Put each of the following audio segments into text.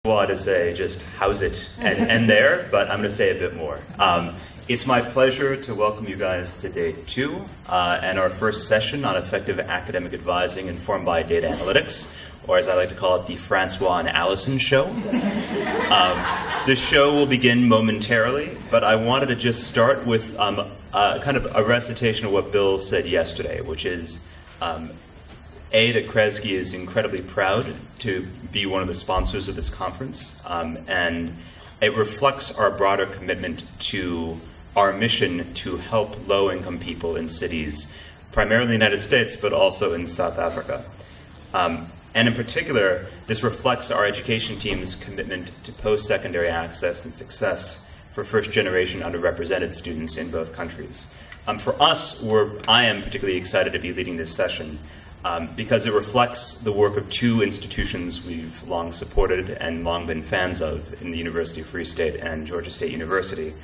To say just house it and end there, but I'm going to say a bit more. It's my pleasure to welcome you guys to day 2 and our first session on effective academic advising informed by data analytics, or as I like to call it, the Francois and Alison show. The show will begin momentarily, but I wanted to just start with kind of a recitation of what Bill said yesterday, which is that Kresge is incredibly proud to be one of the sponsors of this conference, and it reflects our broader commitment to our mission to help low-income people in cities, primarily in the United States, but also in South Africa. And in particular, this reflects our education team's commitment to post-secondary access and success for first-generation underrepresented students in both countries. For us, I am particularly excited to be leading this session, because it reflects the work of 2 institutions we've long supported and long been fans of in the University of Free State and Georgia State University.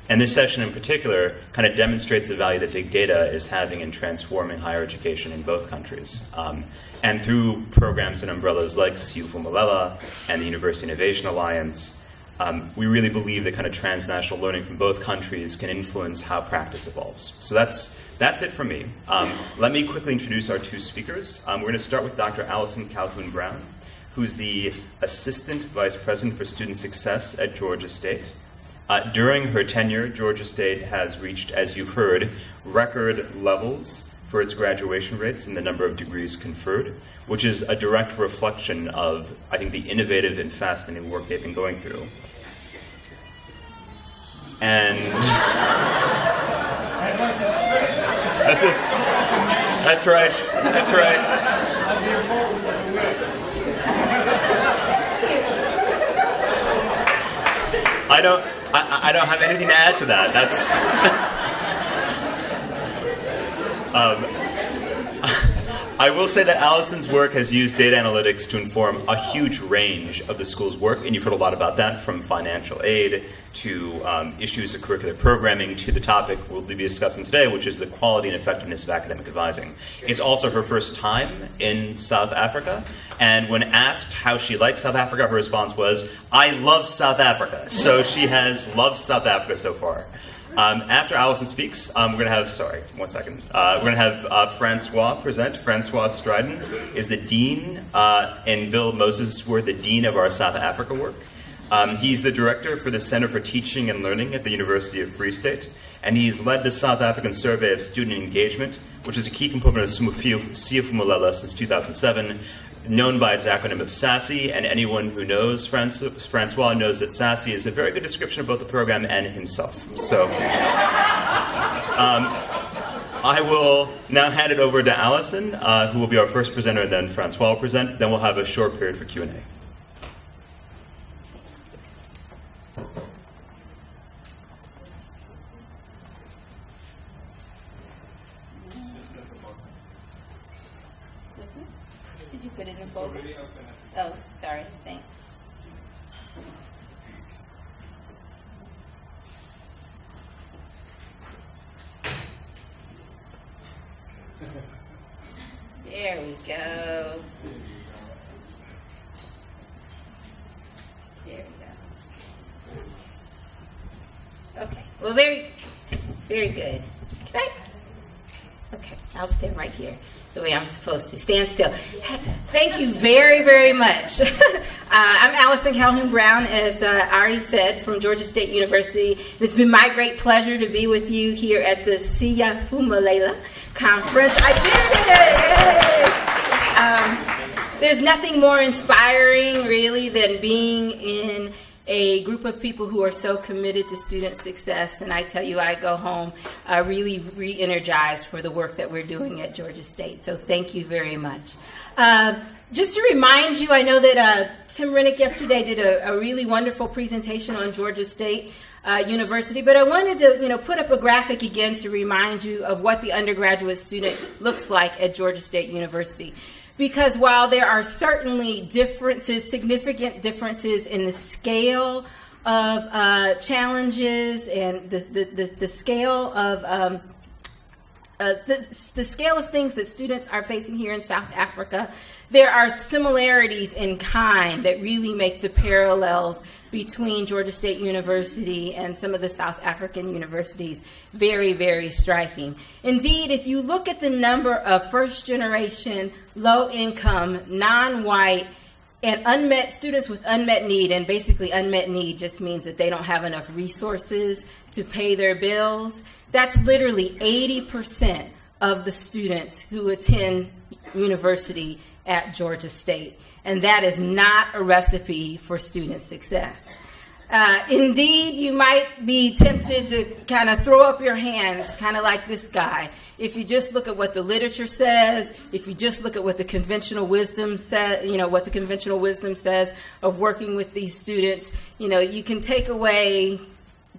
And this session in particular kind of demonstrates the value that big data is having in transforming higher education in both countries. And through programs and umbrellas like Siyaphumeleala and the University Innovation Alliance, we really believe that kind of transnational learning from both countries can influence how practice evolves. So that's it for me. Let me quickly introduce our 2 speakers. We're going to start with Dr. Allison Calhoun Brown, who's the Assistant Vice President for Student Success at Georgia State. During her tenure, Georgia State has reached, as you've heard, record levels for its graduation rates and the number of degrees conferred, which is a direct reflection of, I think, the innovative and fascinating work they've been going through. And That's right. I don't have anything to add to that. I will say that Alison's work has used data analytics to inform a huge range of the school's work, and you've heard a lot about that, from financial aid to issues of curricular programming to the topic we'll be discussing today, which is the quality and effectiveness of academic advising. It's also her first time in South Africa, and when asked how she likes South Africa, her response was, "I love South Africa." So she has loved South Africa so far. After Alison speaks, we're going to have, we're going to have Francois present. Francois Strydom is the dean, and Bill Moses were the dean of our South Africa work. He's the director for the Center for Teaching and Learning at the University of Free State, and he's led the South African Survey of Student Engagement, which is a key component of Siyaphumeleala since 2007, known by its acronym of SASSY, and anyone who knows Francois knows that SASSY is a very good description of both the program and himself. So I will now hand it over to Alison, who will be our first presenter, and then Francois will present. Then we'll have a short period for Q&A. Did you put it in a folder? Oh, sorry. Thanks. There we go. There we go. Okay. Well, very, very good. Can I? Okay. I'll stand right here. The way I'm supposed to. Stand still. Thank you very, very much. I'm Allison Calhoun Brown, as I already said, from Georgia State University. It's been my great pleasure to be with you here at the Siyaphumeleala conference. I did it! There's nothing more inspiring, really, than being in a group of people who are so committed to student success, and I tell you, I go home really re-energized for the work that we're doing at Georgia State. So thank you very much. Just to remind you, I know that Tim Rennick yesterday did a really wonderful presentation on Georgia State University, but I wanted to put up a graphic again to remind you of what the undergraduate student looks like at Georgia State University. Because while there are certainly differences, significant differences in the scale of challenges and the scale of the scale of things that students are facing here in South Africa, there are similarities in kind that really make the parallels between Georgia State University and some of the South African universities very, very striking. Indeed, if you look at the number of first-generation, low-income, non-white, and unmet students with unmet need, and basically unmet need just means that they don't have enough resources to pay their bills, that's literally 80% of the students who attend university at Georgia State. And that is not a recipe for student success. Indeed, you might be tempted to kind of throw up your hands, kind of like this guy. If you just look at what the literature says, if you just look at what the conventional wisdom says, what the conventional wisdom says of working with these students, you can take away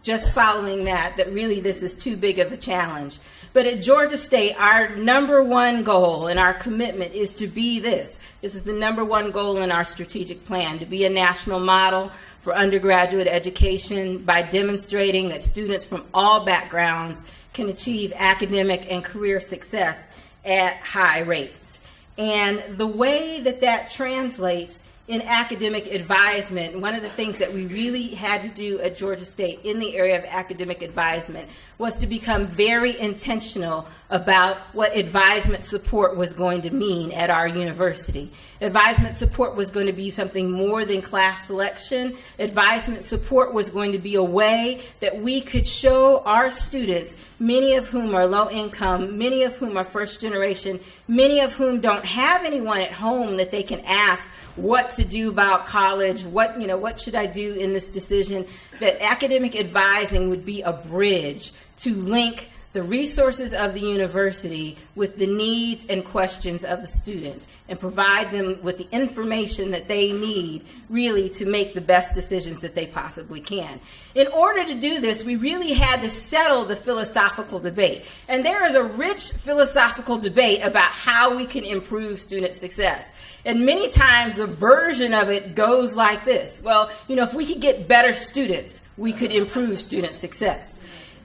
just following that really this is too big of a challenge. But at Georgia State, our number one goal and our commitment is to be this. This is the number one goal in our strategic plan, to be a national model for undergraduate education by demonstrating that students from all backgrounds can achieve academic and career success at high rates. And the way that translates in academic advisement, one of the things that we really had to do at Georgia State in the area of academic advisement was to become very intentional about what advisement support was going to mean at our university. Advisement support was going to be something more than class selection. Advisement support was going to be a way that we could show our students, many of whom are low income, many of whom are first generation, many of whom don't have anyone at home that they can ask what to do about college, what should I do in this decision, that academic advising would be a bridge to link the resources of the university with the needs and questions of the student and provide them with the information that they need really to make the best decisions that they possibly can. In order to do this, we really had to settle the philosophical debate. And there is a rich philosophical debate about how we can improve student success. And many times the version of it goes like this. Well, if we could get better students, we could improve student success.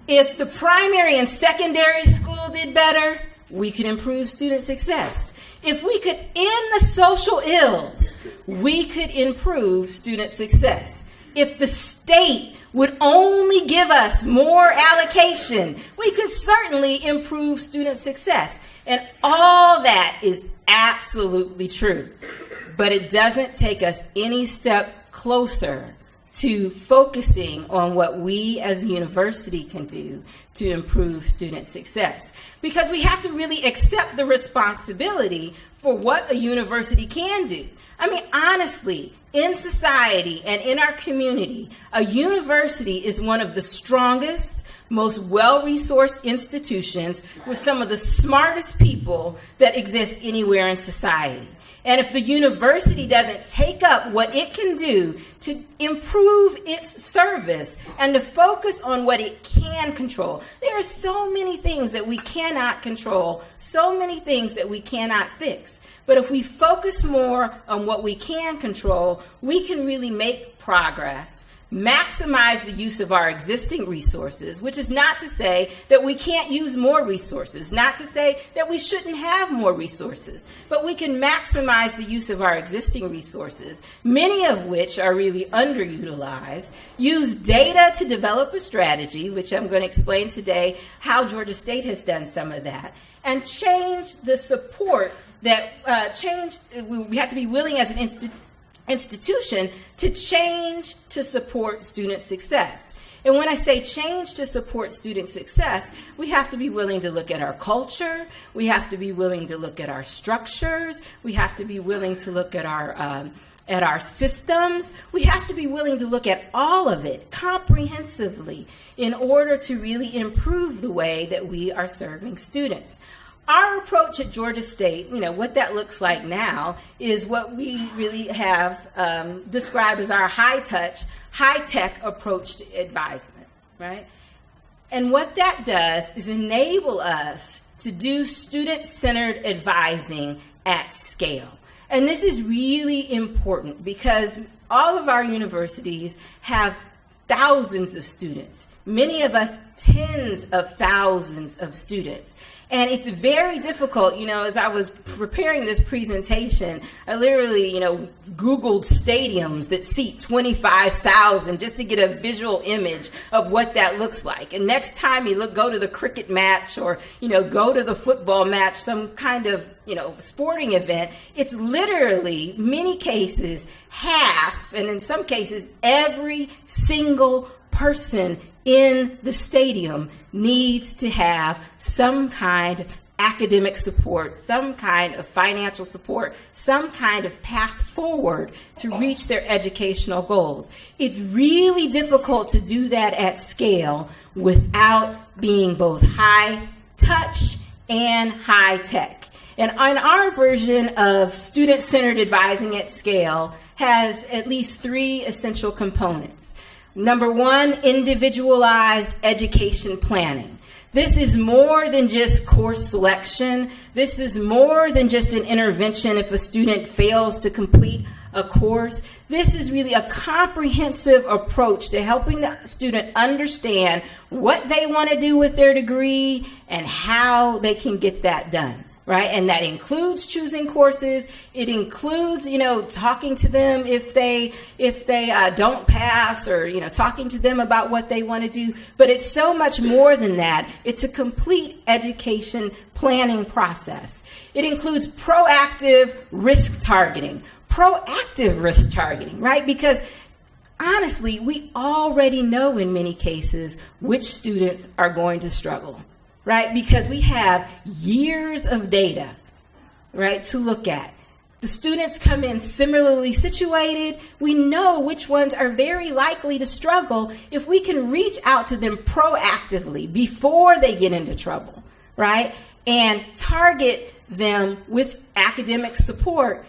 If the primary and secondary school did better, we could improve student success. If we could end the social ills, we could improve student success. If the state would only give us more allocation, we could certainly improve student success. And all that is absolutely true. But it doesn't take us any step closer to focusing on what we as a university can do to improve student success. Because we have to really accept the responsibility for what a university can do. I mean, honestly, in society and in our community, a university is one of the strongest, most well-resourced institutions with some of the smartest people that exist anywhere in society. And if the university doesn't take up what it can do to improve its service and to focus on what it can control, there are so many things that we cannot control, so many things that we cannot fix. But if we focus more on what we can control, we can really make progress, maximize the use of our existing resources, which is not to say that we can't use more resources, not to say that we shouldn't have more resources, but we can maximize the use of our existing resources, many of which are really underutilized, use data to develop a strategy, which I'm going to explain today how Georgia State has done some of that, and change the support that we have to be willing as an institution to change to support student success. And when I say change to support student success, we have to be willing to look at our culture, we have to be willing to look at our structures, we have to be willing to look at our systems, we have to be willing to look at all of it comprehensively in order to really improve the way that we are serving students. Our approach at Georgia State, what that looks like now is what we really have described as our high-touch, high-tech approach to advisement, right? And what that does is enable us to do student-centered advising at scale. And this is really important because all of our universities have thousands of students, many of us tens of thousands of students. And it's very difficult, as I was preparing this presentation, I literally, Googled stadiums that seat 25,000 just to get a visual image of what that looks like. And next time you go to the cricket match or, go to the football match, some kind of, sporting event, it's literally, many cases, half, and in some cases, every single person in the stadium needs to have some kind of academic support, some kind of financial support, some kind of path forward to reach their educational goals. It's really difficult to do that at scale without being both high touch and high tech. And on our version of student-centered advising at scale has at least 3 essential components. Number 1, individualized education planning. This is more than just course selection. This is more than just an intervention if a student fails to complete a course. This is really a comprehensive approach to helping the student understand what they want to do with their degree and how they can get that done. Right? And that includes choosing courses. It includes, talking to them if they don't pass, or, talking to them about what they want to do. But it's so much more than that. It's a complete education planning process. It includes proactive risk targeting. Proactive risk targeting, right? Because honestly, we already know in many cases which students are going to struggle. Right? Because we have years of data, right, to look at. The students come in similarly situated. We know which ones are very likely to struggle if we can reach out to them proactively before they get into trouble, right? And target them with academic support.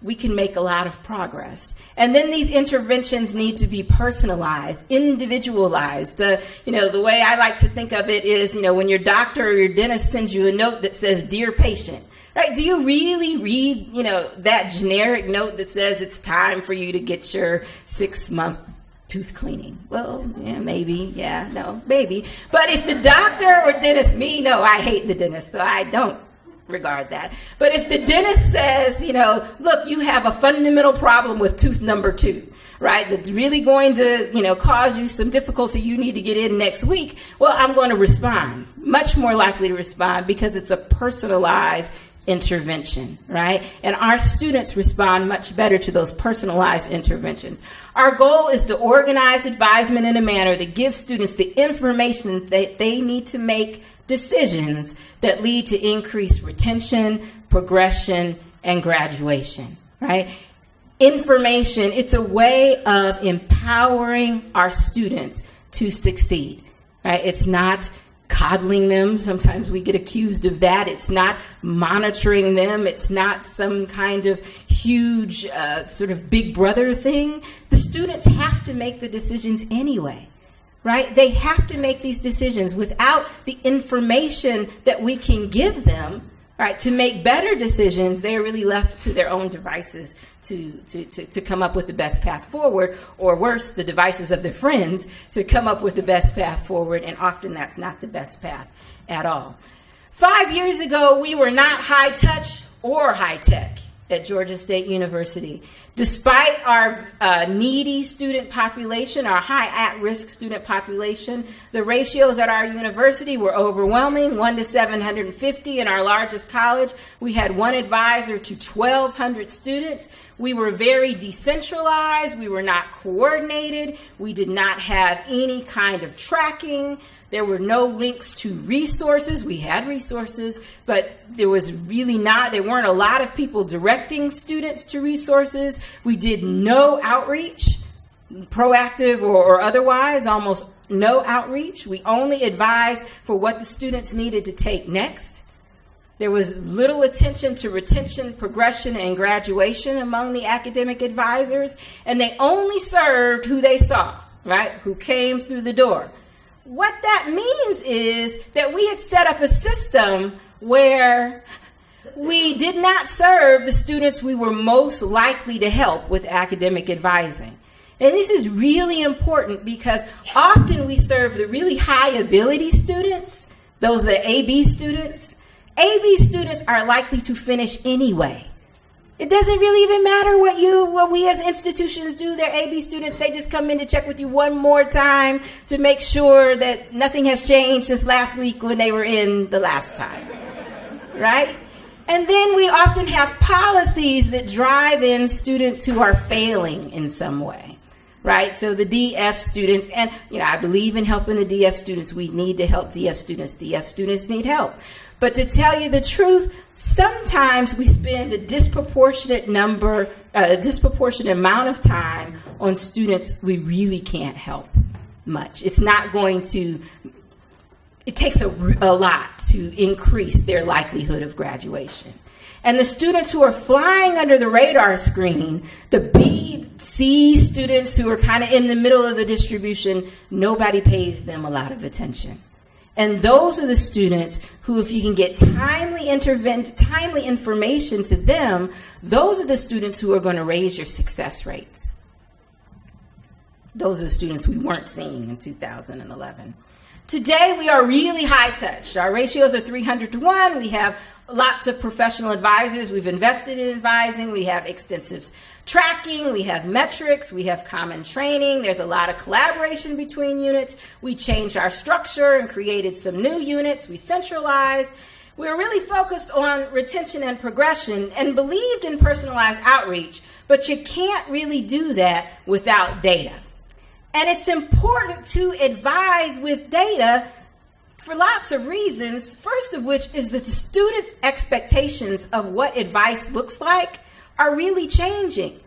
We can make a lot of progress. And then these interventions need to be personalized, individualized. The way I like to think of it is, when your doctor or your dentist sends you a note that says, "Dear patient," right? Do you really read, that generic note that says it's time for you to get your 6-month tooth cleaning? Well, yeah, maybe. Yeah, no, maybe. But if the doctor or dentist, I hate the dentist, so I don't regard that. But if the dentist says, look, you have a fundamental problem with tooth number 2, right, that's really going to, cause you some difficulty, you need to get in next week, well, I'm going to respond, much more likely to respond, because it's a personalized intervention, right? And our students respond much better to those personalized interventions. Our goal is to organize advisement in a manner that gives students the information that they need to make decisions that lead to increased retention, progression, and graduation, right? Information, it's a way of empowering our students to succeed, right? It's not coddling them. Sometimes we get accused of that. It's not monitoring them. It's not some kind of huge sort of big brother thing. The students have to make the decisions anyway. Right? They have to make these decisions. Without the information that we can give them, right, to make better decisions, they are really left to their own devices to come up with the best path forward, or worse, the devices of their friends to come up with the best path forward, and often that's not the best path at all. 5 years ago, we were not high touch or high tech at Georgia State University. Despite our needy student population, our high at-risk student population, the ratios at our university were overwhelming, 1 to 750. In our largest college, we had 1 advisor to 1,200 students. We were very decentralized. We were not coordinated. We did not have any kind of tracking. There were no links to resources. We had resources, but there weren't a lot of people directing students to resources. We did no outreach, proactive or otherwise, almost no outreach. We only advised for what the students needed to take next. There was little attention to retention, progression, and graduation among the academic advisors, and they only served who they saw, right? Who came through the door. What that means is that we had set up a system where we did not serve the students we were most likely to help with academic advising. And this is really important because often we serve the really high ability students, those are the AB students. AB students are likely to finish anyway. It doesn't really even matter what we as institutions do. They're AB students. They just come in to check with you one more time to make sure that nothing has changed since last week when they were in the last time, right? And then we often have policies that drive in students who are failing in some way, right? So the DF students, and I believe in helping the DF students. We need to help DF students. DF students need help. But to tell you the truth, sometimes we spend a disproportionate amount of time on students we really can't help much. It takes a lot to increase their likelihood of graduation. And the students who are flying under the radar screen, the B, C students who are kind of in the middle of the distribution, nobody pays them a lot of attention. And those are the students who, if you can get timely information to them, those are the students who are going to raise your success rates. Those are the students we weren't seeing in 2011. Today, we are really high touch. Our ratios are 300-to-1. We have lots of professional advisors. We've invested in advising. We have extensive tracking. We have metrics. We have common training. There's a lot of collaboration between units. We changed our structure and created some new units. We centralized. We're really focused on retention and progression and believed in personalized outreach, but you can't really do that without data. And it's important to advise with data for lots of reasons, first of which is that the students' expectations of what advice looks like are really changing.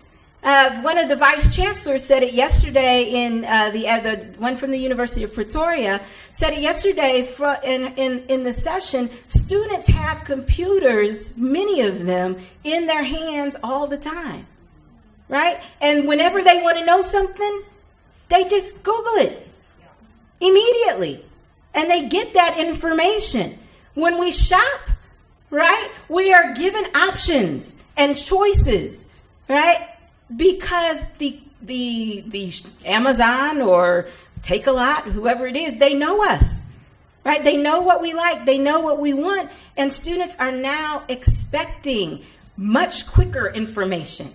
One of the vice chancellors said it yesterday in the one from the University of Pretoria, said it yesterday in the session. Students have computers, many of them, in their hands all the time, right? And whenever they want to know something, they just Google it immediately, and they get that information. When we shop, right, we are given options and choices, right? Because the Amazon or Take-A-Lot, whoever it is, they know us, right? They know what we like. They know what we want. And students are now expecting much quicker information,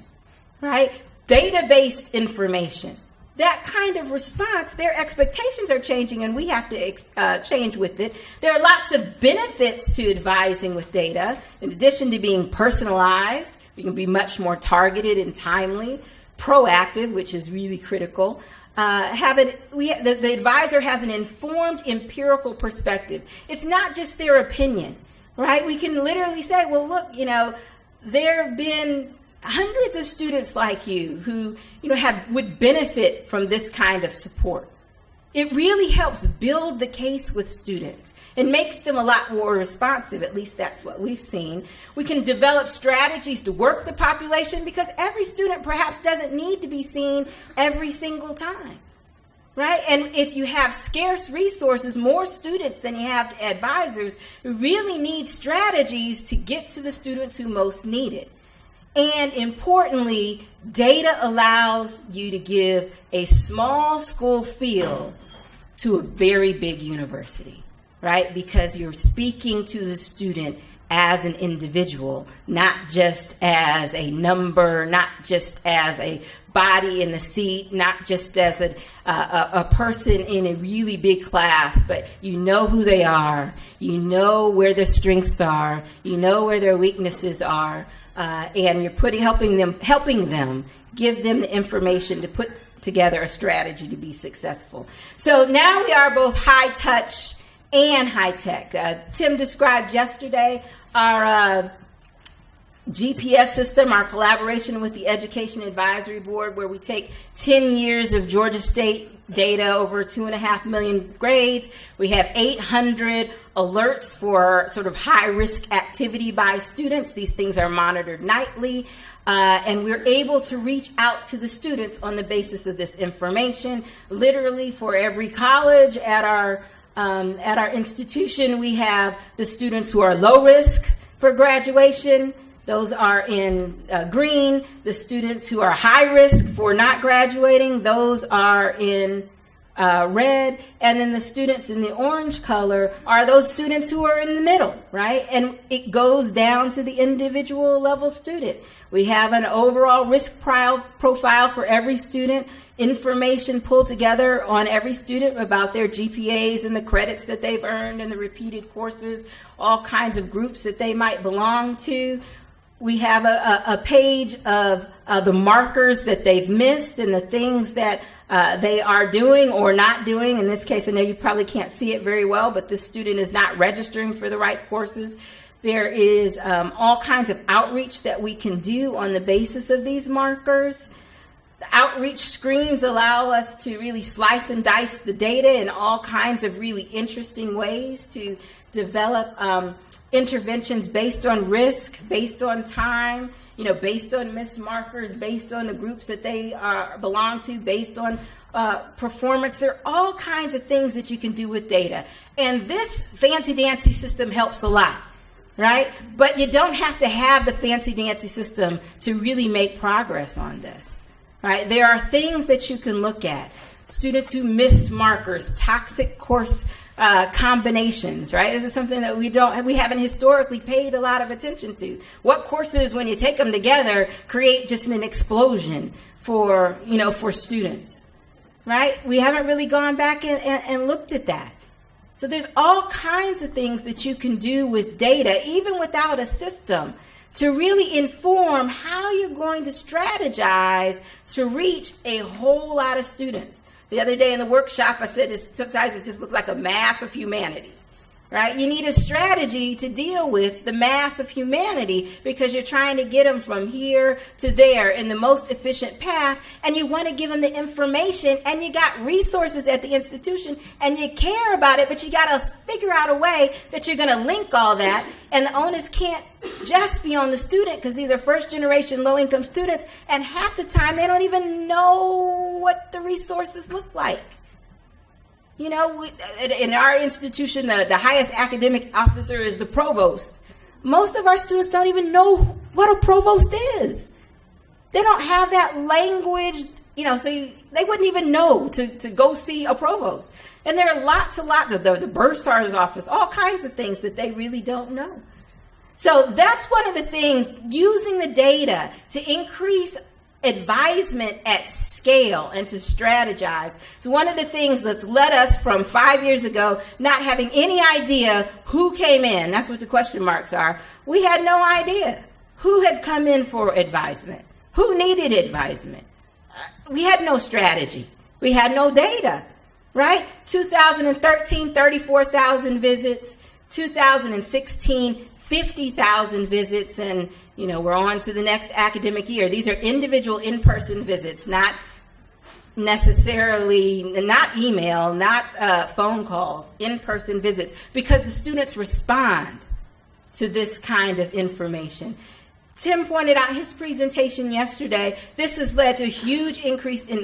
right? Data-based information. That kind of response, their expectations are changing, and we have to change with it. There are lots of benefits to advising with data. In addition to being personalized, we can be much more targeted and timely, proactive, which is really critical. The advisor has an informed, empirical perspective. It's not just their opinion, right? We can literally say, well, look, there have been hundreds of students like you who would benefit from this kind of support. It really helps build the case with students and makes them a lot more responsive. At least that's what we've seen. We can develop strategies to work the population because every student perhaps doesn't need to be seen every single time, right? And if you have scarce resources, more students than you have advisors, you really need strategies to get to the students who most need it. And importantly, data allows you to give a small school feel to a very big university, right? Because you're speaking to the student as an individual, not just as a number, not just as a body in the seat, not just as a person in a really big class, but you know who they are, you know where their strengths are, you know where their weaknesses are. And you're helping them, give them the information to put together a strategy to be successful. So now we are both high touch and high tech. Tim described yesterday our GPS system, our collaboration with the Education Advisory Board, where we take 10 years of Georgia State data, over 2.5 million grades. We have 800 alerts for sort of high-risk activity by students. These things are monitored nightly, and we're able to reach out to the students on the basis of this information. Literally, for every college at our institution, we have the students who are low risk for graduation, Those are in green. The students who are high risk for not graduating, those are in red. And then the students in the orange color are those students who are in the middle, right? And it goes down to the individual level student. We have an overall risk profile for every student, information pulled together on every student about their GPAs and the credits that they've earned and the repeated courses, all kinds of groups that they might belong to. We have a page of the markers that they've missed and the things that they are doing or not doing. In this case, I know you probably can't see it very well, but this student is not registering for the right courses. There is all kinds of outreach that we can do on the basis of these markers. The outreach screens allow us to really slice and dice the data in all kinds of really interesting ways to develop interventions based on risk, based on time, based on missed markers, based on the groups that they belong to, based on performance. There are all kinds of things that you can do with data. And this fancy-dancy system helps a lot, right? But you don't have to have the fancy-dancy system to really make progress on this, right? There are things that you can look at. Students who miss markers, toxic course combinations, right? This is something that we haven't historically paid a lot of attention to. What courses, when you take them together, create just an explosion for students, right? We haven't really gone back and looked at that. So there's all kinds of things that you can do with data, even without a system, to really inform how you're going to strategize to reach a whole lot of students. The other day in the workshop, I said sometimes it just looks like a mass of humanity, right? You need a strategy to deal with the mass of humanity because you're trying to get them from here to there in the most efficient path, and you want to give them the information, and you got resources at the institution, and you care about it, but you got to figure out a way that you're going to link all that, and the onus can't just be on the student because these are first-generation low-income students, and half the time they don't even know what the resources look like. In our institution, the highest academic officer is the provost. Most of our students don't even know what a provost is. They don't have that language, so they wouldn't even know to go see a provost. And there are lots of the bursar's office, all kinds of things that they really don't know. So that's one of the things, using the data to increase advisement at scale and to strategize. It's one of the things that's led us from 5 years ago not having any idea who came in. That's what the question marks are. We had no idea who had come in for advisement, who needed advisement. We had no strategy. We had no data, right? 2013, 34,000 visits. 2016, 50,000 visits, and we're on to the next academic year. These are individual in-person visits, not necessarily, not email, not phone calls, in-person visits, because the students respond to this kind of information. Tim pointed out in his presentation yesterday, this has led to a huge increase in,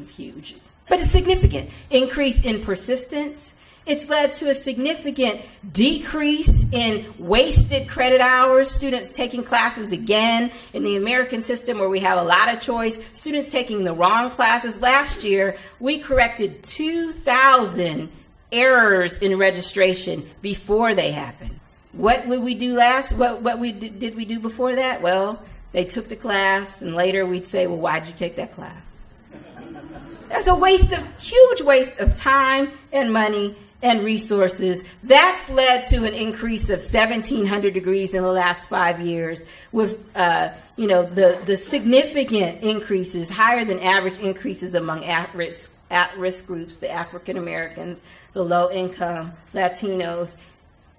huge, but a significant increase in persistence. It's led to a significant decrease in wasted credit hours, students taking classes again in the American system where we have a lot of choice, students taking the wrong classes. Last year, we corrected 2,000 errors in registration before they happened. What would we do last? What did we do before that? Well, they took the class, and later we'd say, well, why'd you take that class? That's a huge waste of time and money and resources. That's led to an increase of 1,700 degrees in the last 5 years with, the significant increases, higher than average increases among at-risk groups, the African Americans, the low-income Latinos.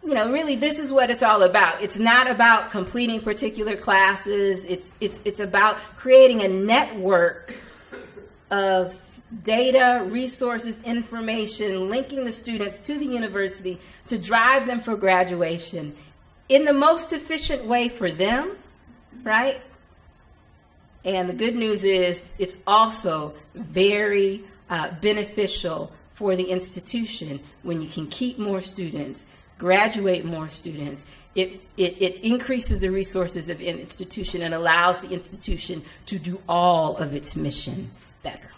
Really, this is what it's all about. It's not about completing particular classes. It's about creating a network of data, resources, information, linking the students to the university to drive them for graduation in the most efficient way for them, right? And the good news is it's also very beneficial for the institution when you can keep more students, graduate more students, it increases the resources of an institution and allows the institution to do all of its mission better.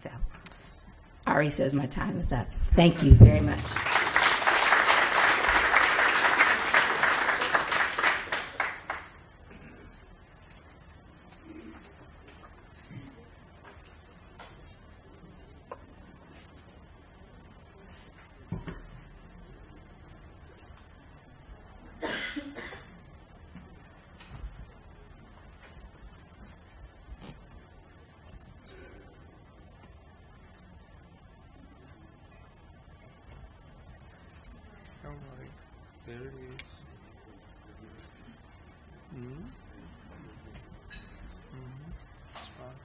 So, Ari says my time is up. Thank you very much. There it is. It's fine.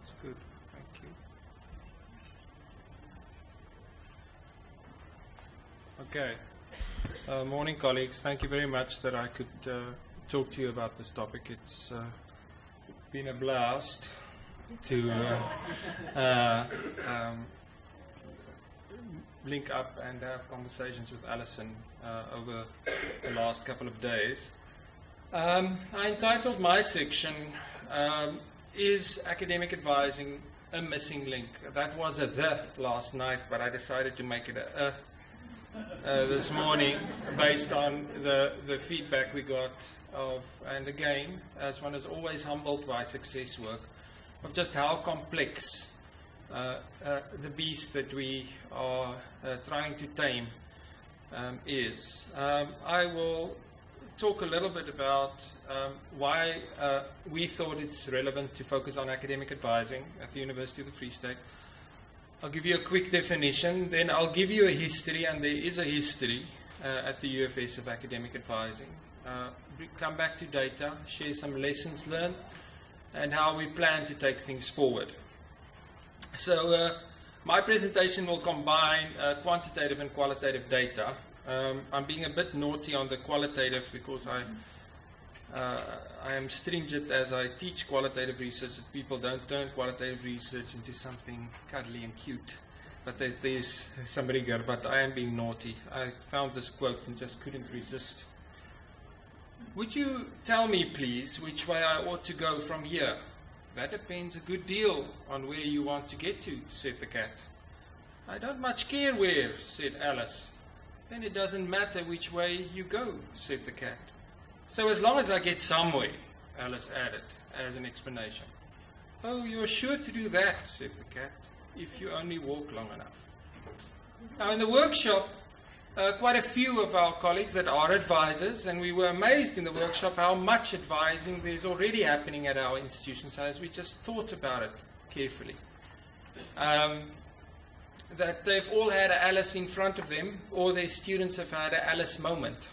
It's good. Thank you. Okay. Morning, colleagues. Thank you very much that I could talk to you about this topic. It's been a blast to link up and have conversations with Alison over the last couple of days. I entitled my section, Is Academic Advising a Missing Link? That was a the last night, but I decided to make it a this morning based on the feedback we got of, and again, as one is always humbled by success work, of just how complex the beast that we are trying to tame is. I will talk a little bit about why we thought it's relevant to focus on academic advising at the University of the Free State. I'll give you a quick definition, then I'll give you a history, and there is a history at the UFS of academic advising. Come back to data, share some lessons learned, and how we plan to take things forward. So my presentation will combine quantitative and qualitative data. I'm being a bit naughty on the qualitative because I am stringent as I teach qualitative research that people don't turn qualitative research into something cuddly and cute. But there's some rigor, but I am being naughty. I found this quote and just couldn't resist. Would you tell me, please, which way I ought to go from here? That depends a good deal on where you want to get to, said the cat. I don't much care where, said Alice. Then it doesn't matter which way you go, said the cat. So as long as I get somewhere, Alice added, as an explanation. Oh, you're sure to do that, said the cat, if you only walk long enough. Now in the workshop, quite a few of our colleagues that are advisors, and we were amazed in the workshop how much advising there's already happening at our institutions as we just thought about it carefully. That they've all had an Alice in front of them, or their students have had an Alice moment.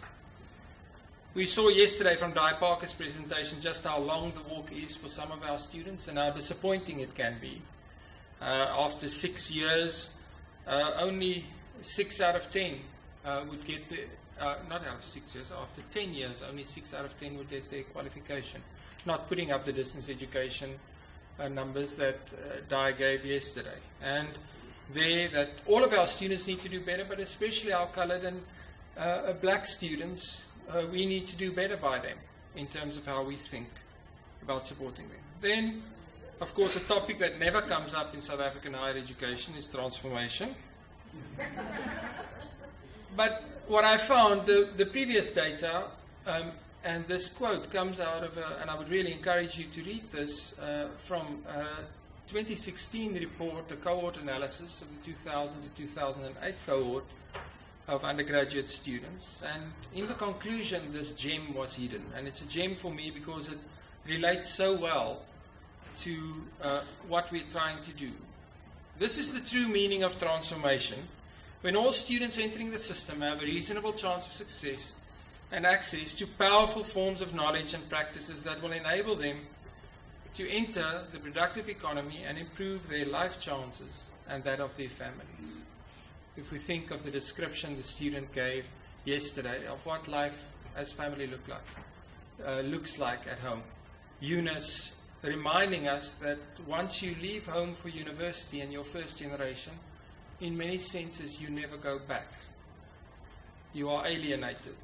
We saw yesterday from Di Parker's presentation just how long the walk is for some of our students and how disappointing it can be. After 6 years, only 6 out of 10 would get not out of 6 years, after 10 years, only 6 out of 10 would get their qualification. Not putting up the distance education numbers that Di gave yesterday. And there, that all of our students need to do better, but especially our colored and black students, we need to do better by them in terms of how we think about supporting them. Then, of course, a topic that never comes up in South African higher education is transformation. But what I found, the previous data, and this quote comes out of, and I would really encourage you to read this, from 2016 report, the cohort analysis of the 2000 to 2008 cohort of undergraduate students. And in the conclusion, this gem was hidden. And it's a gem for me because it relates so well to what we're trying to do. This is the true meaning of transformation. When all students entering the system have a reasonable chance of success and access to powerful forms of knowledge and practices that will enable them to enter the productive economy and improve their life chances and that of their families. If we think of the description the student gave yesterday of what life as family looks like at home. Eunice reminding us that once you leave home for university and your first generation, in many senses you never go back. you are alienated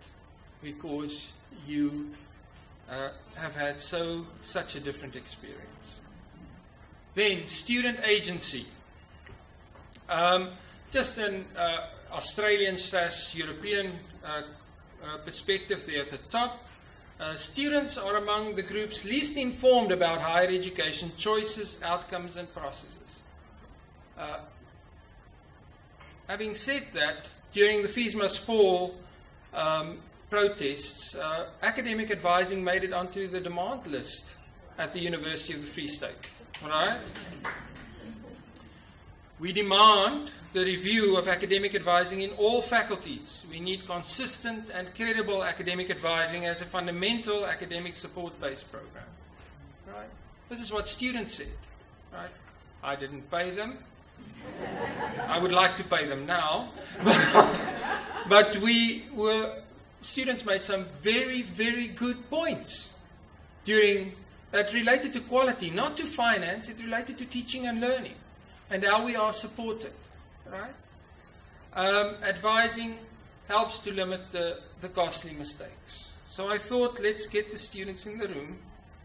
because you have had such a different experience. Then, student agency. Just an Australian/European perspective there at the top. Students are among the groups least informed about higher education choices, outcomes, and processes. Having said that, during the Fees Must Fall protests, academic advising made it onto the demand list at the University of the Free State. Right? We demand the review of academic advising in all faculties. We need consistent and credible academic advising as a fundamental academic support-based program. Right? This is what students said. Right? I didn't pay them. I would like to pay them now. But students made some very, very good points that related to quality, not to finance. It related to teaching and learning and how we are supported. Right? Advising helps to limit the costly mistakes. So I thought, let's get the students in the room.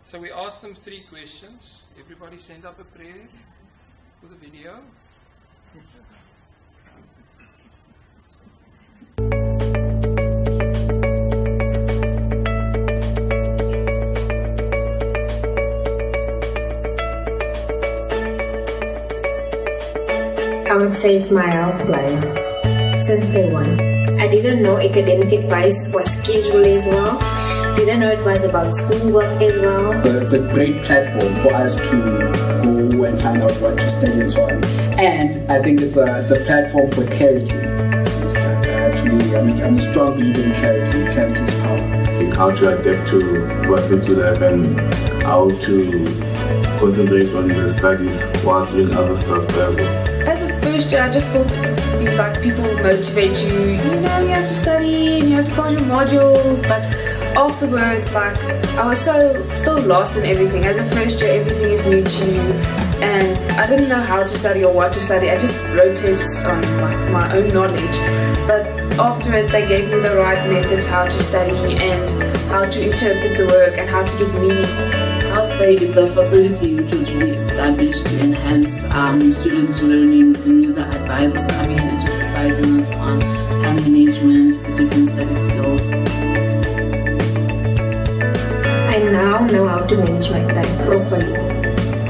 So we asked them 3 questions. Everybody send up a prayer for the video. I would say it's my outline since day one. I didn't know academic advice was scheduled as well. Didn't know it was about schoolwork as well. It's a great platform for us to go and find out what to study and so on. And I think it's a platform for clarity. Actually, I'm a strong believer in clarity. Clarity is power. How to adapt to what's into life and how to concentrate on the studies while doing other stuff as well. As a first year, I just thought it would be like people would motivate you. You know, you have to study and you have to pass your modules. But afterwards, like, I was still lost in everything. As a first year, everything is new to you. And I didn't know how to study or what to study. I just wrote tests on my own knowledge. But after it, they gave me the right methods how to study and how to interpret the work and how to get meaning. I'll say it's a facility which was really established to enhance students' learning through the advisors coming in and just advising us on time management, the different study skills. I now know how to manage my time properly.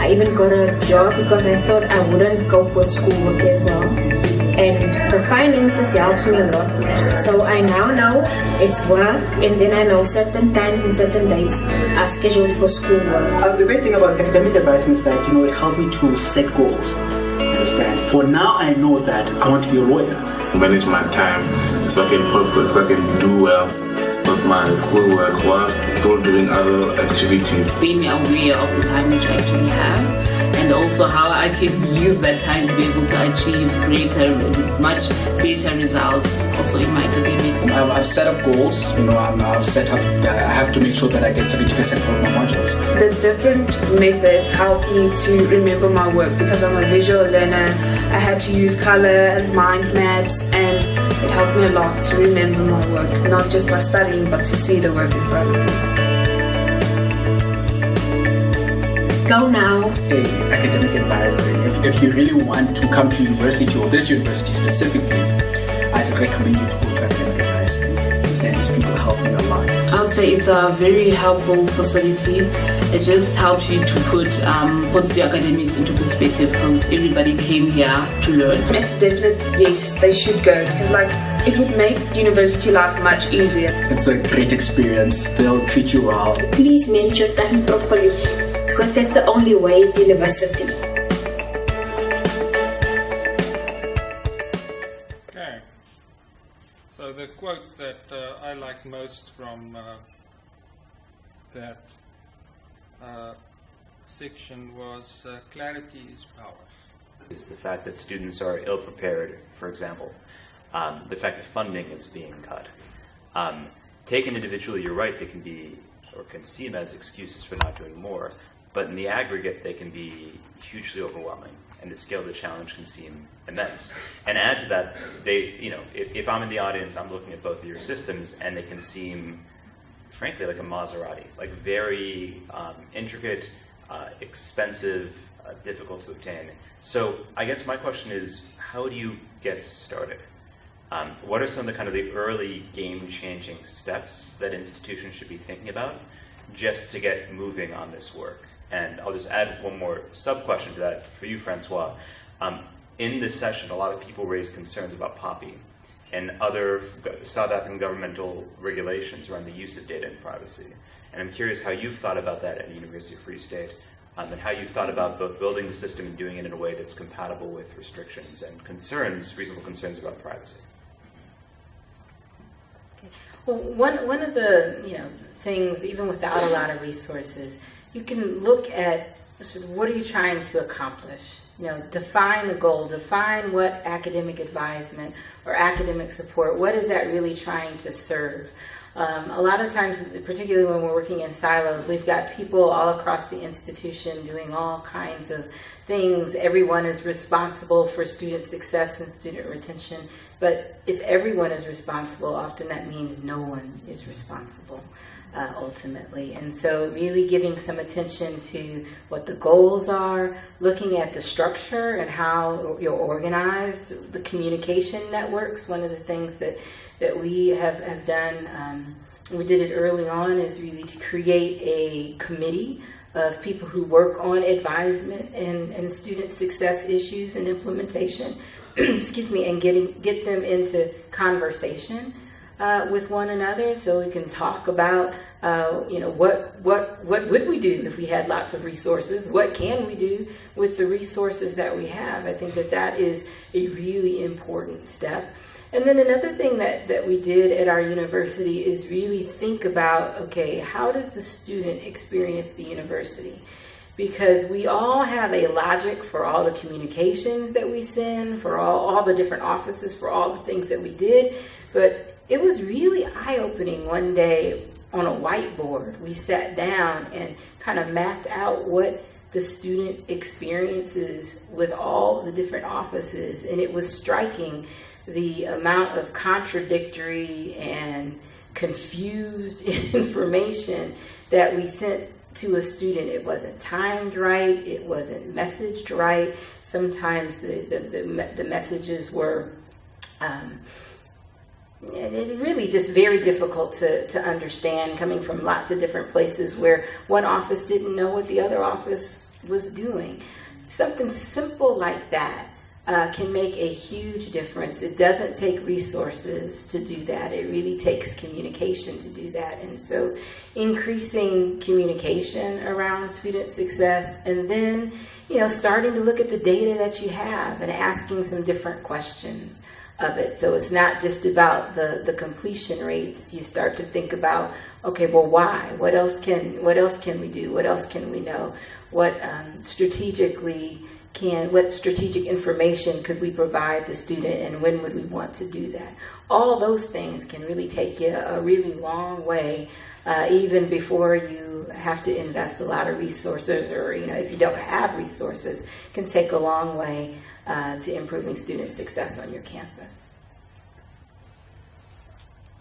I even got a job because I thought I wouldn't cope with schoolwork as well. And the finances helps me a lot. So I now know it's work, and then I know certain times and certain dates are scheduled for schoolwork. The great thing about academic advising is that, it helped me to set goals. You understand? For now, I know that I want to be a lawyer. Manage my time so I can focus, so I can do well with my schoolwork whilst still doing other activities. Being aware of the time which I actually have, and also how I can use that time to be able to achieve much greater results also in my academics. I've set up goals, I've set up that I have to make sure that I get 70% of my modules. The different methods help me to remember my work because I'm a visual learner. I had to use color and mind maps, and it helped me a lot to remember my work, not just by studying, but to see the work in front of me. Go now. Hey, academic advising. If you really want to come to university, or this university specifically, I'd recommend you to go to academic advising. Understand, these people help me a lot. I'll say it's a very helpful facility. It just helps you to put the academics into perspective because everybody came here to learn. It's definite, yes, they should go because it would make university life much easier. It's a great experience. They'll treat you well. Please manage your time properly because that's the only way to university. Okay. So the quote that I like most from that section was, clarity is power. Is the fact that students are ill-prepared, for example. The fact that funding is being cut. Taken individually, you're right, they can be, or can seem as excuses for not doing more, but in the aggregate, they can be hugely overwhelming. and the scale of the challenge can seem immense. And add to that, if I'm in the audience, I'm looking at both of your systems, and they can seem, frankly, like a Maserati, like very intricate, expensive, difficult to obtain. So I guess my question is, how do you get started? What are some of the kind of the early game-changing steps that institutions should be thinking about just to get moving on this work? And I'll just add one more sub-question to that for you, Francois. In this session, a lot of people raise concerns about PAPI and other South African governmental regulations around the use of data and privacy. And I'm curious how you've thought about that at the University of Free State, and how you've thought about both building the system and doing it in a way that's compatible with restrictions and concerns, reasonable concerns about privacy. Well, one of the things, even without a lot of resources, you can look at sort of what are you trying to accomplish. Define the goal, define what academic advisement or academic support, what is that really trying to serve? A lot of times, particularly when we're working in silos, we've got people all across the institution doing all kinds of things. Everyone is responsible for student success and student retention. But if everyone is responsible, often that means no one is responsible, ultimately. And so really giving some attention to what the goals are, looking at the structure and how you're organized, the communication networks. One of the things that we have done, we did it early on, is really to create a committee of people who work on advisement and student success issues and implementation, excuse me, and get them into conversation with one another, so we can talk about what would we do if we had lots of resources? What can we do with the resources that we have? I think that is a really important step. And then another thing that we did at our university is really think about, okay, how does the student experience the university? Because we all have a logic for all the communications that we send, for all the different offices, for all the things that we did. But it was really eye-opening one day on a whiteboard. We sat down and kind of mapped out what the student experiences with all the different offices. And it was striking the amount of contradictory and confused information that we sent to a student. It wasn't timed right, it wasn't messaged right. Sometimes the messages were it's really just very difficult to understand, coming from lots of different places where one office didn't know what the other office was doing. Something simple like that can make a huge difference. It doesn't take resources to do that. It really takes communication to do that. And so increasing communication around student success, and then starting to look at the data that you have and asking some different questions of it. So it's not just about the completion rates. You start to think about, okay, well, why? What else can we do? What else can we know? What strategic information could we provide the student, and when would we want to do that? All those things can really take you a really long way, even before you have to invest a lot of resources, or if you don't have resources, can take a long way to improving student success on your campus.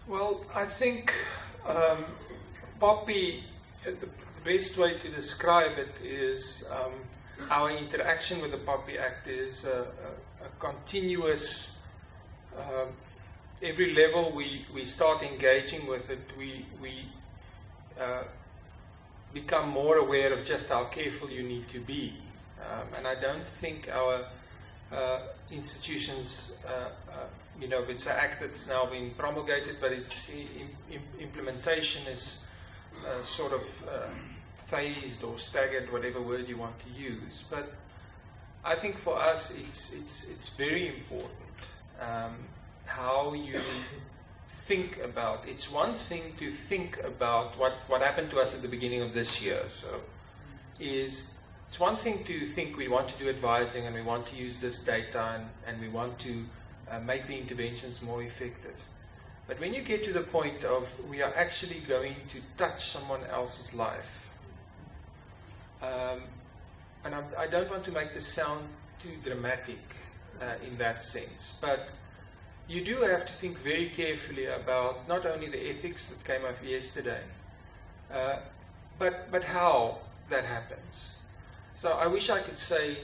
Well, I think PAPI, the best way to describe it is our interaction with the PAPI Act is a continuous, every level we start engaging with it, we become more aware of just how careful you need to be. And I don't think our institutions, it's an act that's now been promulgated, but its implementation is sort of phased or staggered, whatever word you want to use. But I think for us it's very important how you think about. It's one thing to think about what happened to us at the beginning of this year. It's one thing to think we want to do advising and we want to use this data and we want to make the interventions more effective. But when you get to the point of we are actually going to touch someone else's life, and I don't want to make this sound too dramatic in that sense. But you do have to think very carefully about not only the ethics that came up yesterday, but how that happens. So I wish I could say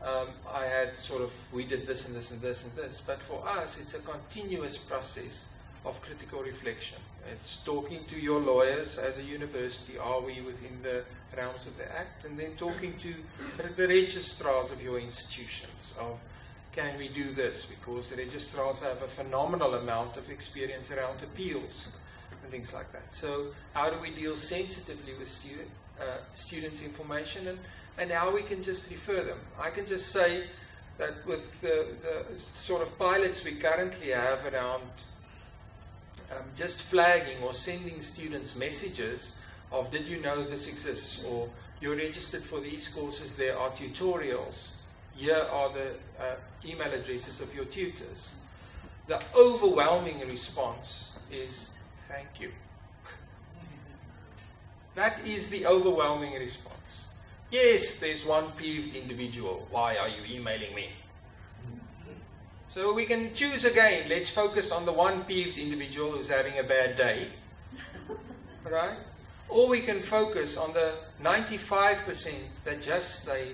I had we did this and this and this and this, but for us it's a continuous process of critical reflection. It's talking to your lawyers as a university, are we within the realms of the Act, and then talking to the registrars of your institutions, of can we do this, because the registrars have a phenomenal amount of experience around appeals and things like that. So how do we deal sensitively with students' information, and how we can just refer them. I can just say that with the sort of pilots we currently have around just flagging or sending students messages of, did you know this exists, or you're registered for these courses, there are tutorials, here are the email addresses of your tutors. The overwhelming response is, thank you. That is the overwhelming response. Yes, there's one peeved individual. Why are you emailing me? So we can choose again. Let's focus on the one peeved individual who's having a bad day. Right? Or we can focus on the 95% that just say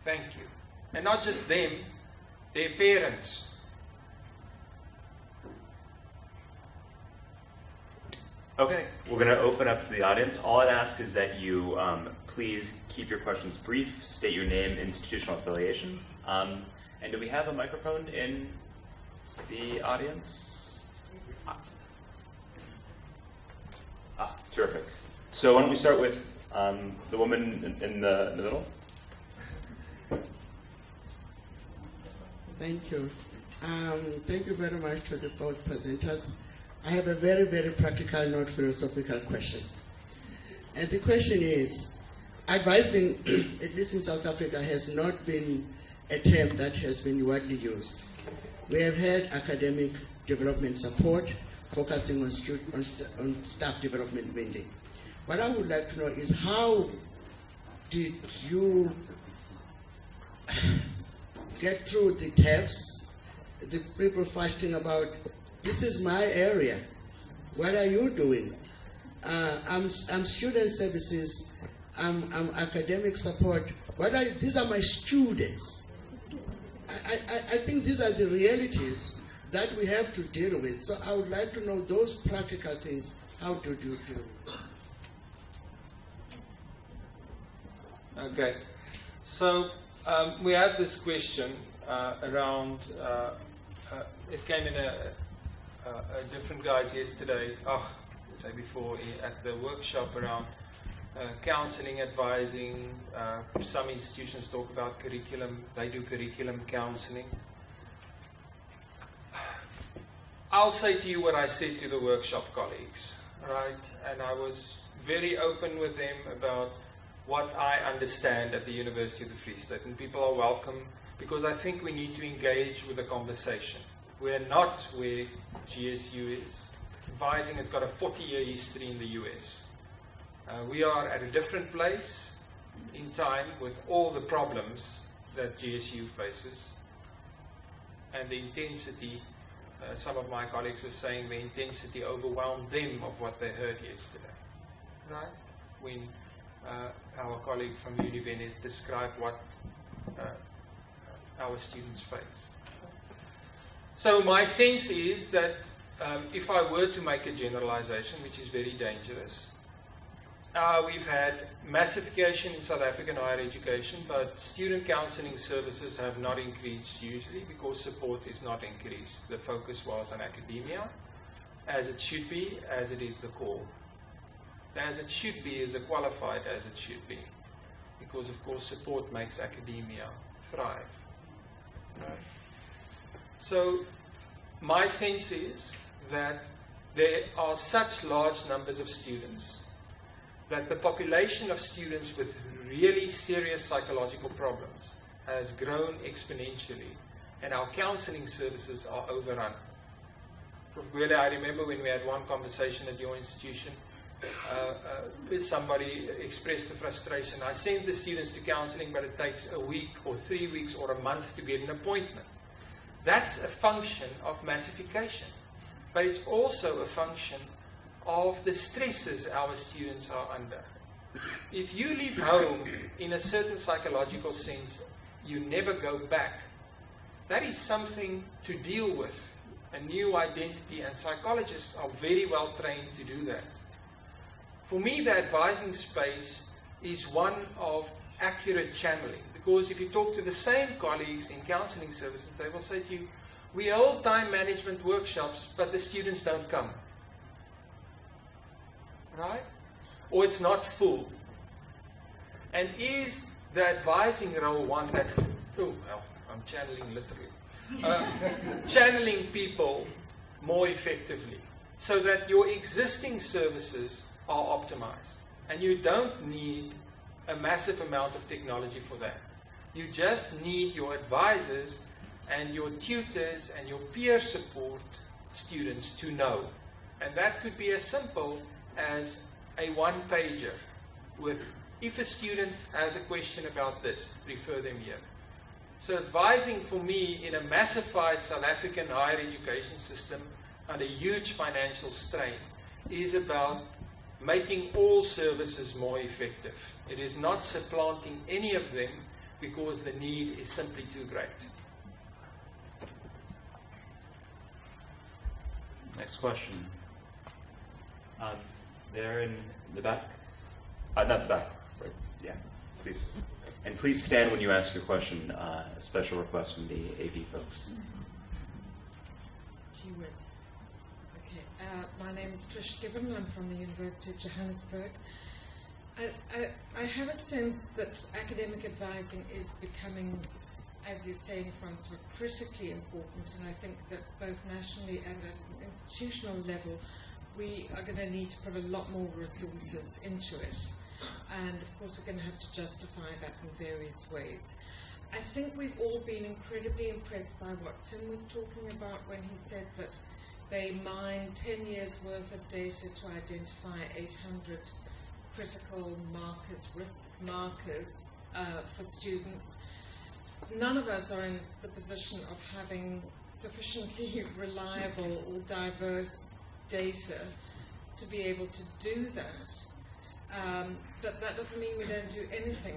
thank you. And not just them, their parents. Okay, we're going to open up to the audience. All I'd ask is that you please keep your questions brief, state your name, institutional affiliation. And do we have a microphone in the audience? Terrific. So why don't we start with the woman in the middle? Thank you. Thank you very much to the both presenters. I have a very, very practical, not philosophical question. And the question is, advising, at least in South Africa, has not been a term that has been widely used. We have had academic development support, focusing on staff development mainly. What I would like to know is, how did you get through the TEFs, the people fighting about, this is my area, what are you doing? I'm student services, I'm academic support. These are my students. I think these are the realities that we have to deal with. So I would like to know those practical things. How do you deal with them? Okay. So we had this question around, it came in a different guys yesterday, the day before, at the workshop around counseling, advising. Some institutions talk about curriculum, they do curriculum counseling. I'll say to you what I said to the workshop colleagues, right? And I was very open with them about what I understand at the University of the Free State. And people are welcome, because I think we need to engage with the conversation. We're not where GSU is. Advising has got a 40-year history in the US. We are at a different place in time with all the problems that GSU faces. And the intensity, some of my colleagues were saying the intensity overwhelmed them of what they heard yesterday. Right? When our colleague from Univen has described what our students face. So my sense is that if I were to make a generalization, which is very dangerous, we've had massification in South African higher education, but student counseling services have not increased hugely because support is not increased. The focus was on academia, as it should be, as it is the core. As it should be is qualified as it should be, because of course support makes academia thrive. Right? So my sense is that there are such large numbers of students that the population of students with really serious psychological problems has grown exponentially, and our counseling services are overrun. Prof. Gwede, I remember when we had one conversation at your institution, somebody expressed the frustration. I send the students to counseling, but it takes a week or 3 weeks or a month to get an appointment. That's a function of massification, but it's also a function of the stresses our students are under. If you leave home in a certain psychological sense, you never go back. That is something to deal with, a new identity, and psychologists are very well trained to do that. For me, the advising space is one of accurate channeling, because if you talk to the same colleagues in counseling services, they will say to you, we hold time management workshops, but the students don't come. Right? Or it's not full. And is the advising role one that, oh, well, I'm channeling literally, channeling people more effectively, so that your existing services are optimized. And you don't need a massive amount of technology for that. You just need your advisors and your tutors and your peer support students to know. And that could be as simple as a one-pager with, if a student has a question about this, refer them here. So advising for me in a massified South African higher education system under huge financial strain is about making all services more effective. It is not supplanting any of them because the need is simply too great. Next question. There in the back? Not the back, right? Yeah, please. And please stand when you ask your question. A special request from the AP folks. Gee whiz. Okay, my name is Trish Gibbon. I'm from the University of Johannesburg. I have a sense that academic advising is becoming, as you're saying, Francois, critically important, and I think that both nationally and at an institutional level, we are going to need to put a lot more resources into it. And of course, we're going to have to justify that in various ways. I think we've all been incredibly impressed by what Tim was talking about when he said that they mined 10 years worth of data to identify 800 critical markers, risk markers for students. None of us are in the position of having sufficiently reliable or diverse data to be able to do that. But that doesn't mean we don't do anything.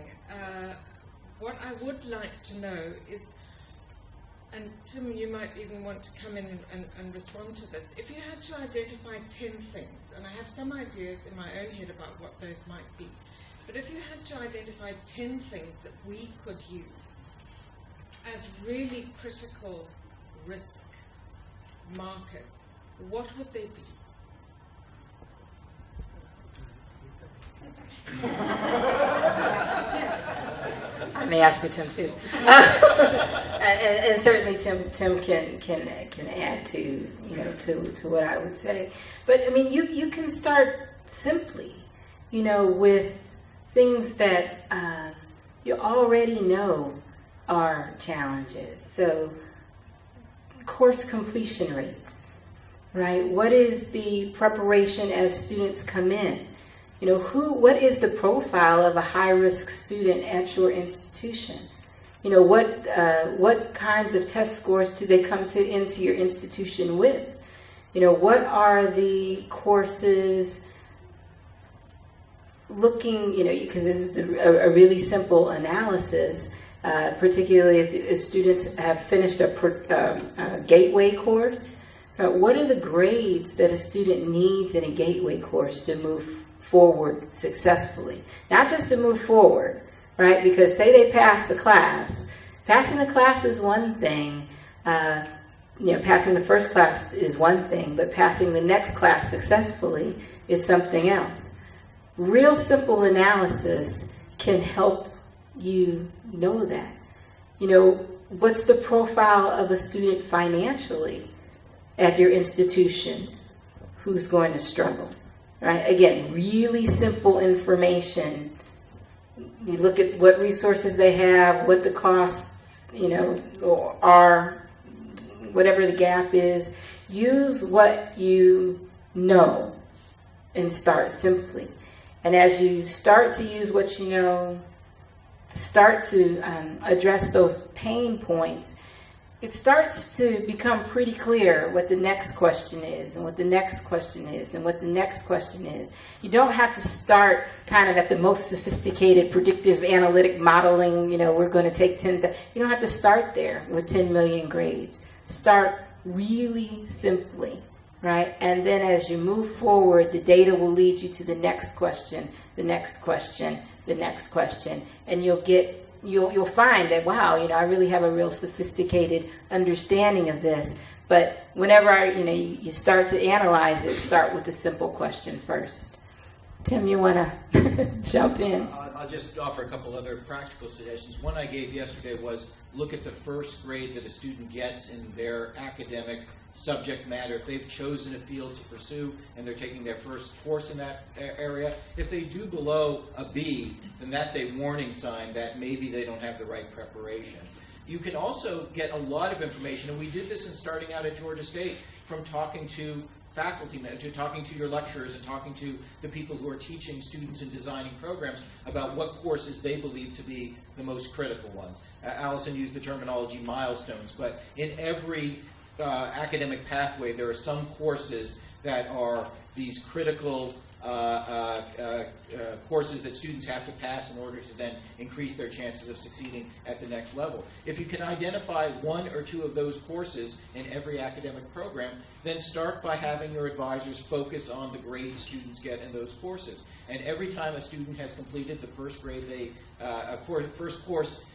What I would like to know is, and Tim, you might even want to come in and respond to this, if you had to identify 10 things, and I have some ideas in my own head about what those might be, but if you had to identify 10 things that we could use as really critical risk markers, what would they be? I may ask for Tim too, and certainly Tim can add to to what I would say. But I mean, you can start simply, with things that you already know are challenges. So course completion rates, right? What is the preparation as students come in? What is the profile of a high-risk student at your institution? What kinds of test scores do they come into your institution with? What are the courses looking, because this is a really simple analysis, particularly if students have finished a gateway course. What are the grades that a student needs in a gateway course to move forward successfully? Not just to move forward, right? Because say they pass the class. Passing the class is one thing. Passing the first class is one thing, but passing the next class successfully is something else. Real simple analysis can help you know that. What's the profile of a student financially at your institution who's going to struggle? Right? Again, really simple information. You look at what resources they have, what the costs, are, whatever the gap is. Use what you know and start simply. And as you start to use what you know, start to address those pain points, it starts to become pretty clear what the next question is, and what the next question is, and what the next question is. You don't have to start kind of at the most sophisticated predictive analytic modeling, you know, we're going to take 10, you don't have to start there with 10 million grades. Start really simply, right? And then as you move forward, the data will lead you to the next question, the next question, the next question, and you'll find that, wow, you know, I really have a real sophisticated understanding of this. But whenever you start to analyze it, start with the simple question first. Tim, you want to jump in? I'll just offer a couple other practical suggestions. One I gave yesterday was look at the first grade that a student gets in their academic subject matter. If they've chosen a field to pursue and they're taking their first course in that area, if they do below a B, then that's a warning sign that maybe they don't have the right preparation. You can also get a lot of information, and we did this in starting out at Georgia State, from talking to faculty, to talking to your lecturers and talking to the people who are teaching students and designing programs about what courses they believe to be the most critical ones. Alison used the terminology milestones, but in every academic pathway, there are some courses that are these critical courses that students have to pass in order to then increase their chances of succeeding at the next level. If you can identify one or two of those courses in every academic program, then start by having your advisors focus on the grades students get in those courses. And every time a student has completed the first grade, first course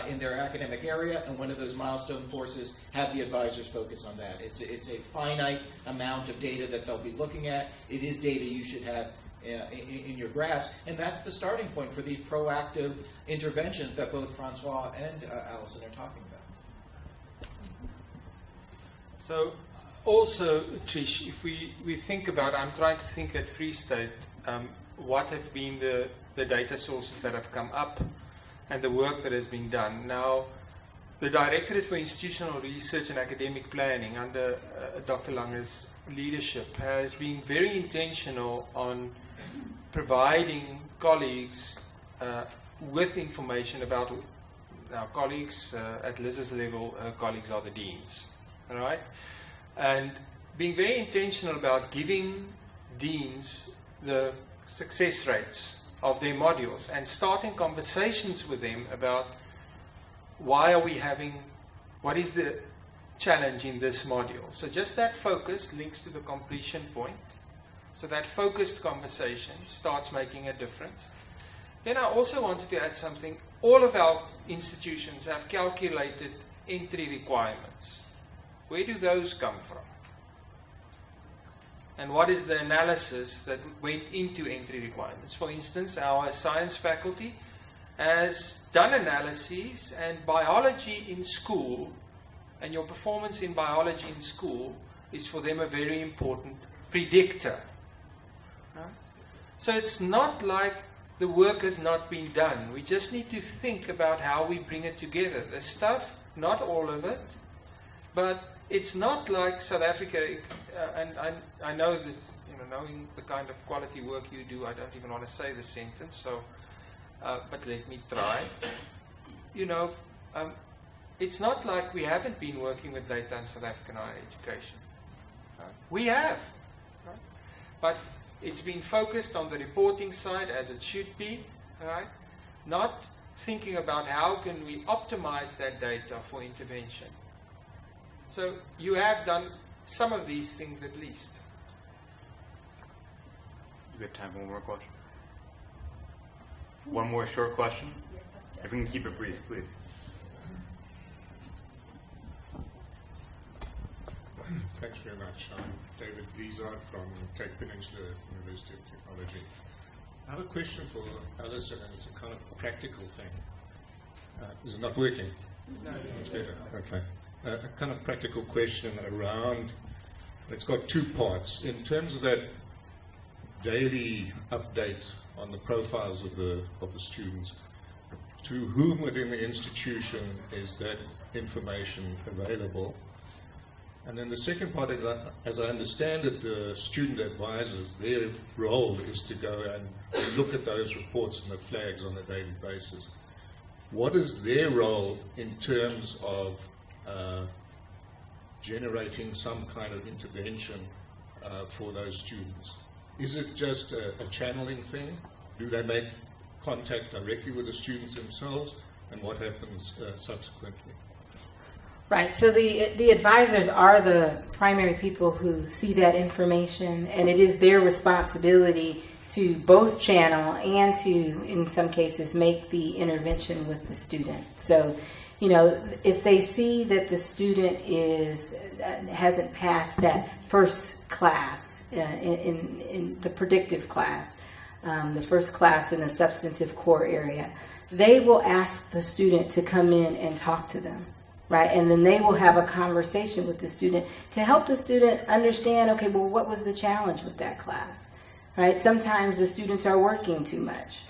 in their academic area, and one of those milestone courses, have the advisors focus on that. It's a finite amount of data that they'll be looking at. It is data you should have in your grasp, and that's the starting point for these proactive interventions that both Francois and Alison are talking about. So also, Trish, if we think about, I'm trying to think at Free State, what have been the data sources that have come up and the work that has been done. Now, the Directorate for Institutional Research and Academic Planning under Dr. Lange's leadership has been very intentional on providing colleagues with information about our colleagues at Liz's level. Colleagues are the deans, all right? And being very intentional about giving deans the success rates of their modules and starting conversations with them about why are we having, what is the challenge in this module. So just that focus links to the completion point. So that focused conversation starts making a difference. Then I also wanted to add something. All of our institutions have calculated entry requirements. Where do those come from? And what is the analysis that went into entry requirements? For instance, our science faculty has done analyses, and biology in school, and your performance in biology in school, is for them a very important predictor. Right? So it's not like the work has not been done. We just need to think about how we bring it together. The stuff, not all of it, but it's not like South Africa, and I know that, knowing the kind of quality work you do, I don't even want to say the sentence, so, but let me try. It's not like we haven't been working with data in South African higher education. Right? We have, right? But it's been focused on the reporting side as it should be, right? Not thinking about how can we optimize that data for intervention. So you have done some of these things at least. We have time for one more question. One more short question? If we can keep it brief, please. Thanks very much. I'm David Guizard from Cape Peninsula University of Technology. I have a question for Alison, and it's a kind of practical thing. Is it not working? No. It's better. Okay. A kind of practical question around, it's got two parts. In terms of that daily update on the profiles of the students, to whom within the institution is that information available? And then the second part is, as I understand it, the student advisors, their role is to go and look at those reports and the flags on a daily basis. What is their role in terms of generating some kind of intervention for those students? Is it just a channeling thing? Do they make contact directly with the students themselves? And what happens subsequently? Right, so the advisors are the primary people who see that information, and it is their responsibility to both channel and to, in some cases, make the intervention with the student. So, you know, if they see that the student hasn't passed that first class in the predictive class, the first class in the substantive core area, they will ask the student to come in and talk to them. Right, and then they will have a conversation with the student to help the student understand, okay, well, what was the challenge with that class? Right, sometimes the students are working too much,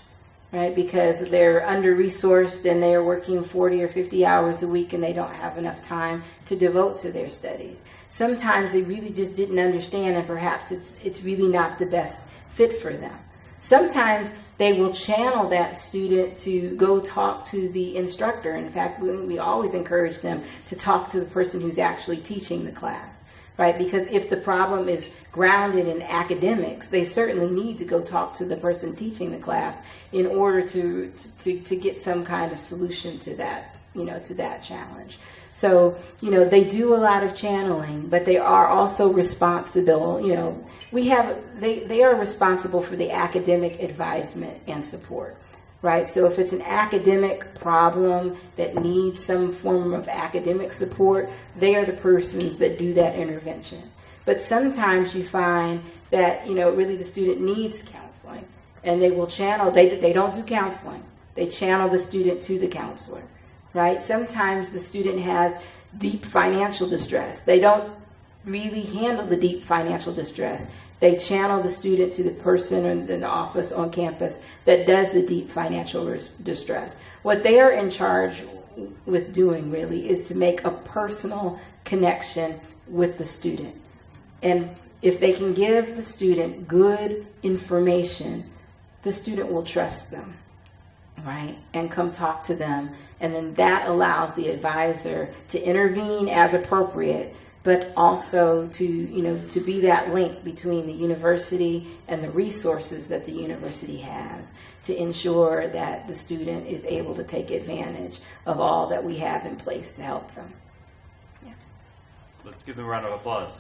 right, because they're under-resourced and they are working 40 or 50 hours a week and they don't have enough time to devote to their studies. Sometimes they really just didn't understand and perhaps it's really not the best fit for them. Sometimes they will channel that student to go talk to the instructor. In fact, we always encourage them to talk to the person who's actually teaching the class, right? Because if the problem is grounded in academics, they certainly need to go talk to the person teaching the class in order to get some kind of solution to that, you know, to that challenge. So, you know, they do a lot of channeling, but they are also responsible, you know, they are responsible for the academic advisement and support, right? So if it's an academic problem that needs some form of academic support, they are the persons that do that intervention. But sometimes you find that, you know, really the student needs counseling, and they will channel, they don't do counseling, they channel the student to the counselor. Right? Sometimes the student has deep financial distress. They don't really handle the deep financial distress. They channel the student to the person in the office on campus that does the deep financial distress. What they are in charge with doing really is to make a personal connection with the student. And if they can give the student good information, the student will trust them, right? And come talk to them. And then that allows the advisor to intervene as appropriate, but also to, you know, to be that link between the university and the resources that the university has to ensure that the student is able to take advantage of all that we have in place to help them. Yeah. Let's give them a round of applause.